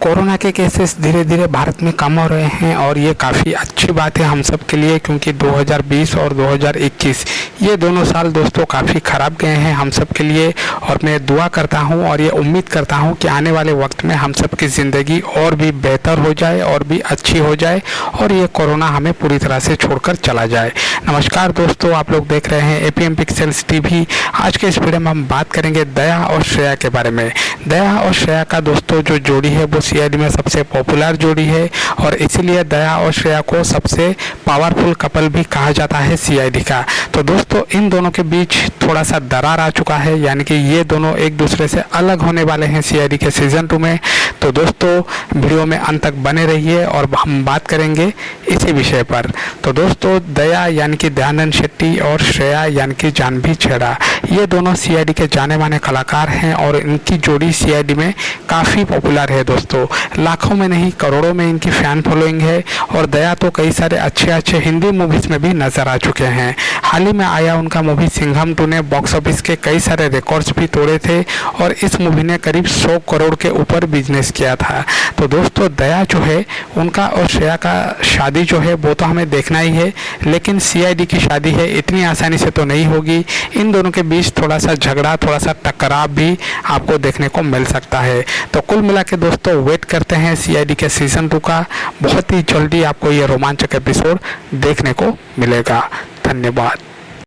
Corona के cases धीरे धीरे भारत में कम हो रहे हैं और ये काफ़ी अच्छी बात है हम सब के लिए, क्योंकि 2020 और 2021 ये दोनों साल दोस्तों काफ़ी ख़राब गए हैं हम सब के लिए। और मैं दुआ करता हूँ और ये उम्मीद करता हूँ कि आने वाले वक्त में हम सब की ज़िंदगी और भी बेहतर हो जाए और भी अच्छी हो जाए और ये कोरोना हमें पूरी तरह से छोड़कर चला जाए। नमस्कार दोस्तों, आप लोग देख रहे हैं एपीएम पिक्सेल्स टीवी। आज के इस वीडियो में हम बात करेंगे दया और श्रेया के बारे में। दया और श्रेया का दोस्तों जो जोड़ी है वो सीआईडी में सबसे पॉपुलर जोड़ी है और इसीलिए दया और श्रेया को सबसे पावरफुल कपल भी कहा जाता है सीआईडी का। तो दोस्तों इन दोनों के बीच थोड़ा सा दरार आ चुका है, यानी कि ये दोनों एक दूसरे से अलग होने वाले हैं सीआईडी के सीजन 2 में। तो दोस्तों वीडियो में अंत तक बने रहिए और हम बात करेंगे इसी विषय पर। तो दोस्तों दया यानी कि दयानंद शेट्टी और श्रेया यानी कि जाह्नवी छेड़ा, ये दोनों सीआईडी के जाने माने कलाकार हैं और इनकी जोड़ी सीआईडी में काफ़ी पॉपुलर है दोस्तों। लाखों में नहीं करोड़ों में इनकी फ़ैन फॉलोइंग है और दया तो कई सारे अच्छे हिंदी मूवीज़ में भी नज़र आ चुके हैं। हाल ही में आया उनका मूवी सिंघम 2 ने बॉक्स ऑफिस के कई सारे रिकॉर्ड्स भी तोड़े थे और इस मूवी ने करीब 100 करोड़ के ऊपर बिजनेस किया था। तो दोस्तों दया जो है उनका और श्रेया का शादी जो है वो तो हमें देखना ही है, लेकिन सीआईडी की शादी है इतनी आसानी से तो नहीं होगी। इन दोनों के बीच थोड़ा सा झगड़ा, थोड़ा सा टकराव भी आपको देखने को मिल सकता है। तो कुल मिला के दोस्तों वेट करते हैं सीआईडी के सीजन 2 का। बहुत ही जल्दी आपको ये रोमांचक एपिसोड देखने को मिलेगा। धन्यवाद।